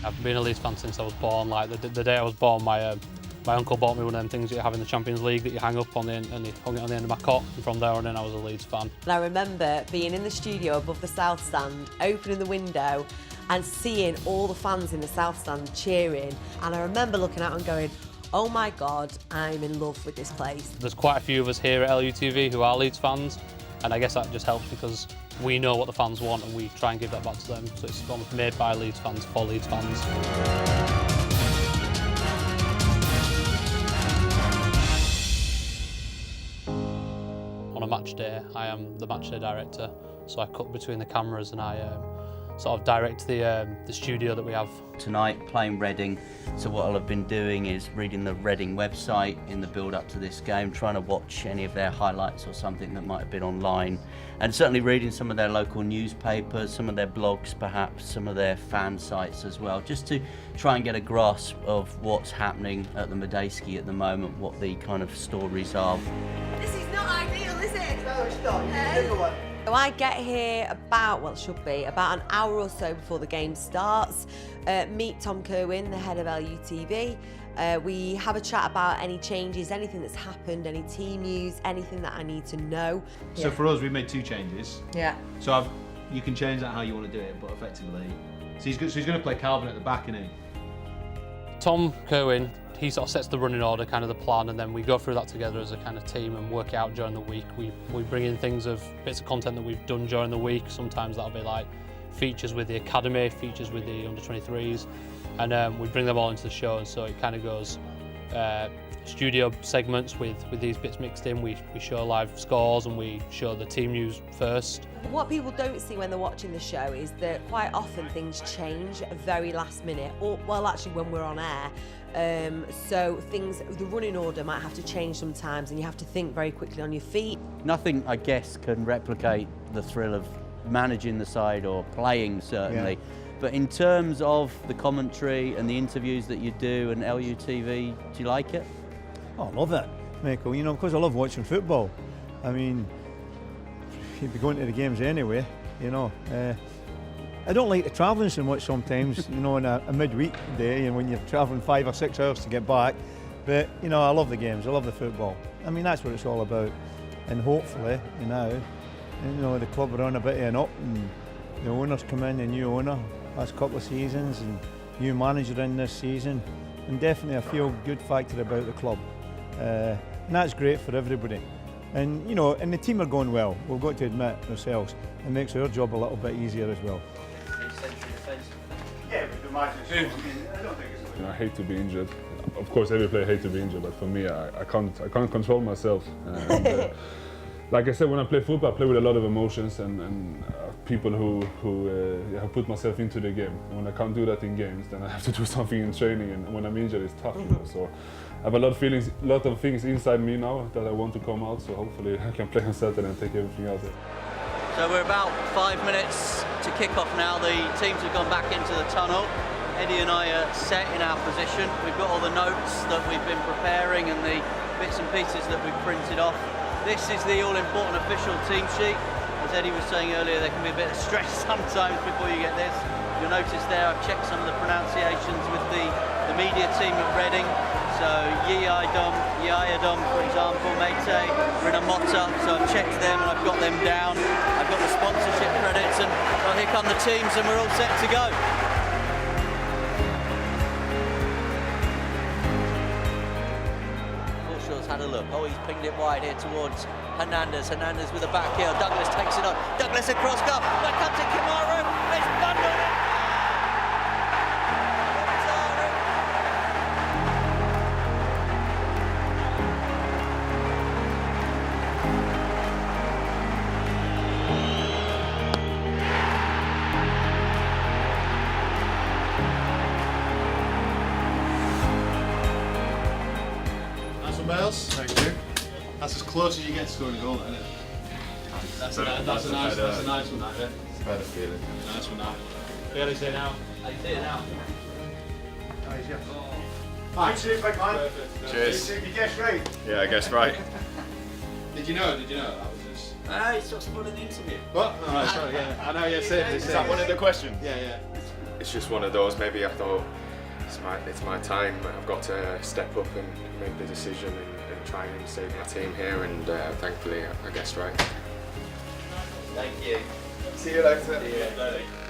I've been a Leeds fan since I was born. Like the day I was born, my uncle bought me one of them things that you have in the Champions League that you hang up on the end, and he hung it on the end of my cot. And from there on in, I was a Leeds fan. And I remember being in the studio above the South Stand, opening the window and seeing all the fans in the South Stand cheering. And I remember looking out and going, oh my God, I'm in love with this place. There's quite a few of us here at LUTV who are Leeds fans, and I guess that just helps because we know what the fans want and we try and give that back to them. So it's almost made by Leeds fans for Leeds fans. On a match day, I am the match day director, so I cut between the cameras and I sort of direct the studio that we have. Tonight, playing Reading, so what I'll have been doing is reading the Reading website in the build-up to this game, trying to watch any of their highlights or something that might have been online, and certainly reading some of their local newspapers, some of their blogs perhaps, some of their fan sites as well, just to try and get a grasp of what's happening at the Madejski at the moment, what the kind of stories are. This is not ideal, is it? No, it's not. You need a bigger one. So I get here about, well, it should be, about an hour or so before the game starts. Meet Tom Kerwin, the head of LUTV. We have a chat about any changes, anything that's happened, any team news, anything that I need to know. So for us, we've made 2 changes. Yeah. So you can change that how you want to do it, but effectively, so he's going to play Calvin at the back, isn't he? Tom Kerwin, he sort of sets the running order, kind of the plan, and then we go through that together as a kind of team and work it out during the week. We bring in bits of content that we've done during the week. Sometimes that'll be like features with the academy, features with the under-23s, and we bring them all into the show, and so it kind of goes studio segments with these bits mixed in. We show live scores and we show the team news first. What people don't see when they're watching the show is that quite often things change at very last minute, or well, actually when we're on air. So the running order might have to change sometimes, and you have to think very quickly on your feet. Nothing, I guess, can replicate the thrill of managing the side or playing, certainly. Yeah. But in terms of the commentary and the interviews that you do and LUTV, do you like it? Oh, I love it, Michael. You know, because I love watching football. I mean, you'd be going to the games anyway, you know. I don't like the travelling so much sometimes, you know, on a midweek day and when you're travelling 5 or 6 hours to get back. But, you know, I love the games, I love the football. I mean, that's what it's all about. And hopefully, you know, the club are on a bit of an up and the owners come in, a new owner, last couple of seasons, and new manager in this season. And definitely a feel-good factor about the club. And that's great for everybody. And, you know, and the team are going well, we've got to admit ourselves. It makes our job a little bit easier as well. Yeah, but the match is I don't think it's I hate to be injured. Of course, every player hates to be injured, but for me, I can't control myself. Like I said, when I play football, I play with a lot of emotions and people who have put myself into the game. And when I can't do that in games, then I have to do something in training. And when I'm injured, it's tough. You know? So I have a lot of things inside me now that I want to come out. So hopefully, I can play on Saturday and take everything out there. So we're about 5 minutes to kick off now. The teams have gone back into the tunnel. Eddie and I are set in our position. We've got all the notes that we've been preparing and the bits and pieces that we've printed off. This is the all-important official team sheet. As Eddie was saying earlier, there can be a bit of stress sometimes before you get this. You'll notice there I've checked some of the pronunciations with the media team at Reading. So Yayadom, for example, Mete, Rinamota, so I've checked them and I've got them down. I've got the sponsorship credits and well, here come the teams and we're all set to go. Forshaw's had a look. Oh, he's pinged it wide here towards Hernandez. Hernandez with a back heel. Douglas takes it on. Douglas across goal. Where comes it? Kamaru. It's bundled in. Bells. Thank you. That's as close as you get to scoring a goal, isn't it? That's a nice one, that bit. It's a better feeling. Nice one, that. How do you say it now? How do you see it now? Perfect. Cheers. You guessed right. Yeah, I guess right. Did you know? That was just... It's just fun in the interview. What? Oh, right, sorry, yeah. I know, yeah, same. Is that one of the questions? Yeah. it's just one of those. Maybe I thought it's my time. I've got to step up and make the decision and try and save my team here, and thankfully I guessed right. Thank you. See you later. See you later.